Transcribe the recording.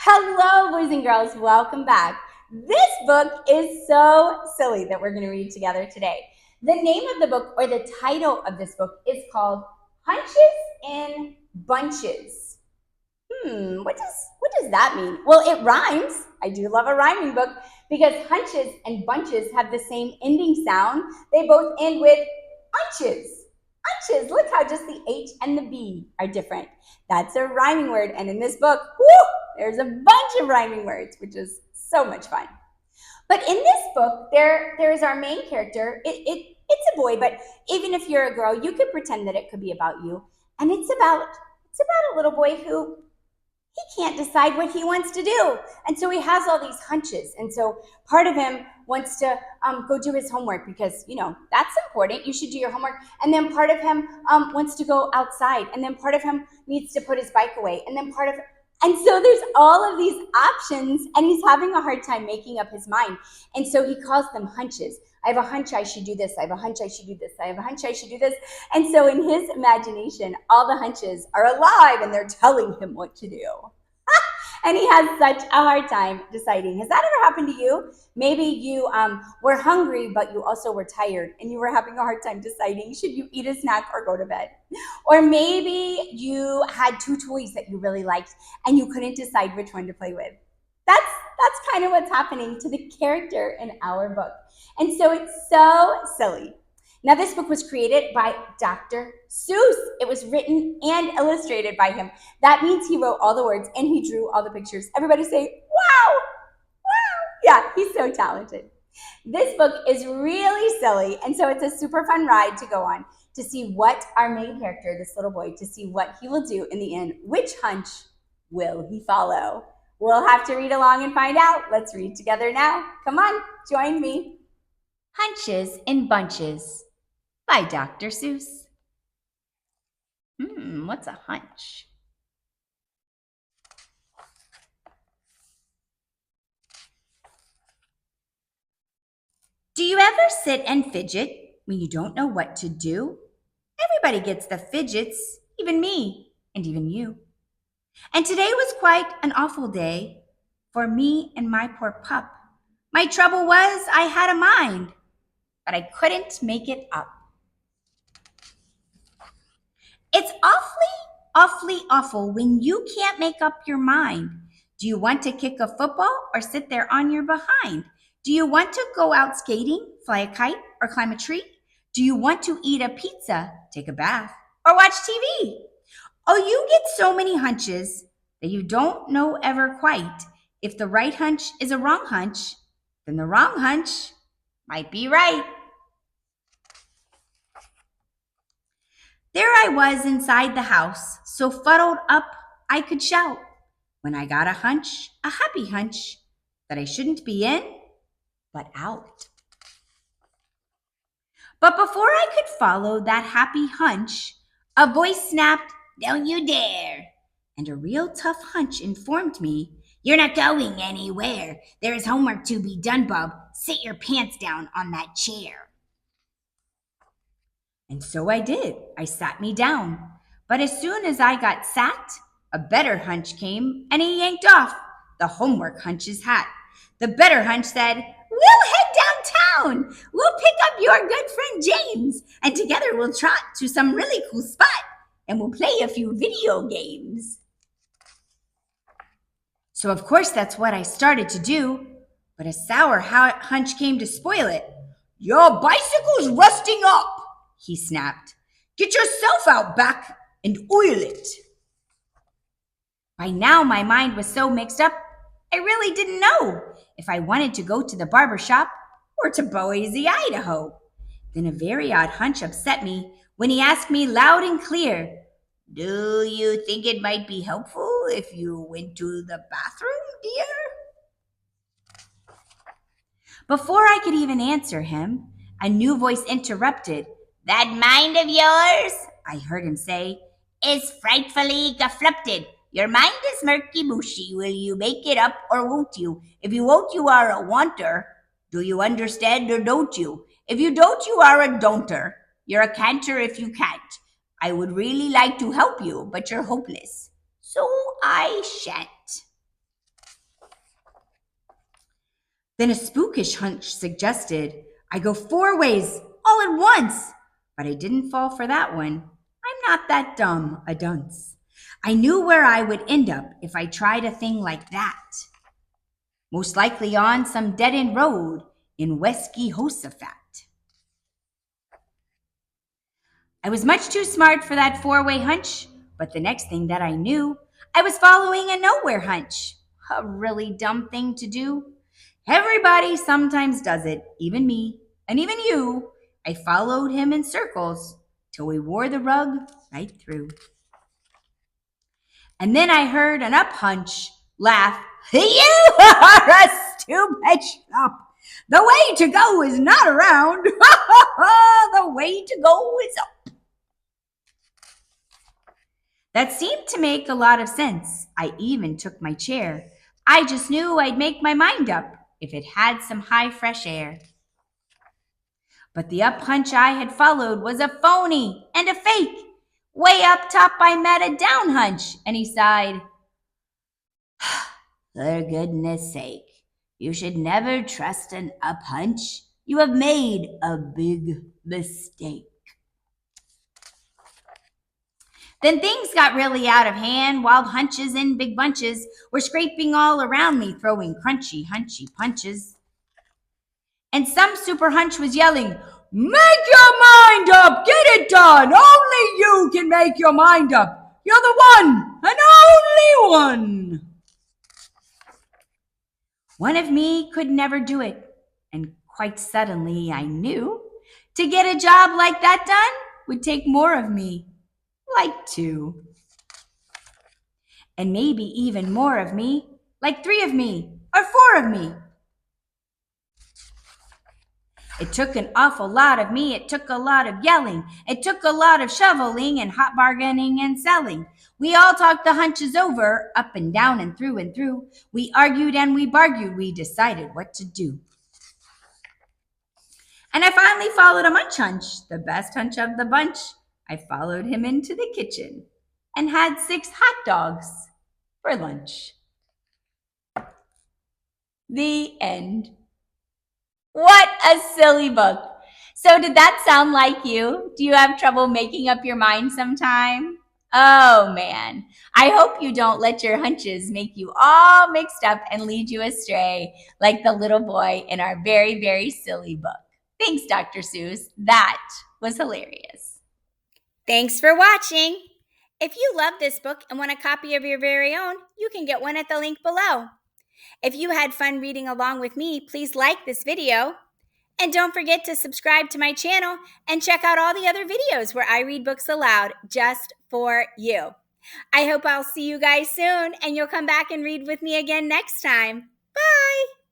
Hello, boys and girls. Welcome back. This book is so silly that we're going to read together today. The name of the book, or the title of this book, is called Hunches in Bunches. What does that mean? Well, it rhymes. I do love a rhyming book because hunches and bunches have the same ending sound. They both end with hunches. Hunches. Look how just the H and the B are different. That's a rhyming word. And in this book, there's a bunch of rhyming words, which is so much fun. But in this book, there is our main character. It's a boy, but even if you're a girl, you could pretend that it could be about you. And it's about a little boy who he can't decide what he wants to do. And so he has all these hunches. And so part of him wants to go do his homework because, that's important. You should do your homework. And then part of him wants to go outside. And then part of him needs to put his bike away. And so there's all of these options, and he's having a hard time making up his mind. And so he calls them hunches. I have a hunch I should do this. I have a hunch I should do this. I have a hunch I should do this. And so in his imagination, all the hunches are alive and they're telling him what to do. And he has such a hard time deciding. Has that ever happened to you? Maybe you were hungry, but you also were tired and you were having a hard time deciding, should you eat a snack or go to bed? Or maybe you had two toys that you really liked and you couldn't decide which one to play with. That's kind of what's happening to the character in our book. And so it's so silly. Now, this book was created by Dr. Seuss. It was written and illustrated by him. That means he wrote all the words and he drew all the pictures. Everybody say, wow, wow. Yeah, he's so talented. This book is really silly, and so it's a super fun ride to go on to see what our main character, this little boy, to see what he will do in the end. Which hunch will he follow? We'll have to read along and find out. Let's read together now. Come on, join me. Hunches in Bunches by Dr. Seuss. What's a hunch? Do you ever sit and fidget when you don't know what to do? Everybody gets the fidgets, even me and even you. And today was quite an awful day for me and my poor pup. My trouble was I had a mind, but I couldn't make it up. It's awfully awful when you can't make up your mind. Do you want to kick a football or sit there on your behind? Do you want to go out skating, fly a kite, or climb a tree? Do you want to eat a pizza, take a bath, or watch TV? Oh, you get so many hunches that you don't know ever quite. If the right hunch is a wrong hunch, then the wrong hunch might be right. There I was inside the house, so fuddled up I could shout, when I got a hunch, a happy hunch, that I shouldn't be in, but out. But before I could follow that happy hunch, a voice snapped, "Don't you dare!" And a real tough hunch informed me, "You're not going anywhere. There is homework to be done, bub. Sit your pants down on that chair." And so I did. I sat me down. But as soon as I got sat, a better hunch came and he yanked off the homework hunch's hat. The better hunch said, "We'll head downtown. We'll pick up your good friend James, and together we'll trot to some really cool spot and we'll play a few video games." So, of course, that's what I started to do. But a sour hunch came to spoil it. "Your bicycle's rusting up," he snapped. "Get yourself out back and oil it." By now, my mind was so mixed up, I really didn't know if I wanted to go to the barber shop or to Boise, Idaho. Then a very odd hunch upset me when he asked me loud and clear, "Do you think it might be helpful if you went to the bathroom, dear?" Before I could even answer him, a new voice interrupted. "That mind of yours," I heard him say, "is frightfully geflupted. Your mind is murky mushy. Will you make it up or won't you? If you won't, you are a wanter. Do you understand or don't you? If you don't, you are a don'ter. You're a canter if you can't. I would really like to help you, but you're hopeless. So I shan't." Then a spookish hunch suggested I go 4 ways all at once, but I didn't fall for that one. I'm not that dumb a dunce. I knew where I would end up if I tried a thing like that. Most likely on some dead-end road in West Jehoshaphat. I was much too smart for that 4-way hunch, but the next thing that I knew, I was following a nowhere hunch. A really dumb thing to do. Everybody sometimes does it, even me, and even you. I followed him in circles till we wore the rug right through. And then I heard an up hunch laugh. You are a stupid schmuck. The way to go is not around. The way to go is up. That seemed to make a lot of sense. I even took my chair. I just knew I'd make my mind up if it had some high fresh air. But the up hunch I had followed was a phony and a fake. Way up top I met a down hunch, and he sighed. For goodness sake, you should never trust an up hunch. You have made a big mistake. Then things got really out of hand. Wild hunches in big bunches were scraping all around me, throwing crunchy, hunchy punches. And some super hunch was yelling, "Make your mind up! Get it done! Only you can make your mind up! You're the one and only one!" One of me could never do it, and quite suddenly I knew to get a job like that done would take more of me, like 2. And maybe even more of me, like 3 of me, or 4 of me. It took an awful lot of me. It took a lot of yelling. It took a lot of shoveling and hot bargaining and selling. We all talked the hunches over, up and down and through and through. We argued and we bargued. We decided what to do. And I finally followed a munch hunch, the best hunch of the bunch. I followed him into the kitchen and had 6 hot dogs for lunch. The end. What a silly book. So did that sound like you? Do you have trouble making up your mind sometime? Oh man, I hope you don't let your hunches make you all mixed up and lead you astray like the little boy in our very, very silly book. Thanks, Dr. Seuss. That was hilarious. Thanks for watching. If you love this book and want a copy of your very own, you can get one at the link below. If you had fun reading along with me, please like this video. And don't forget to subscribe to my channel and check out all the other videos where I read books aloud just for you. I hope I'll see you guys soon and you'll come back and read with me again next time. Bye!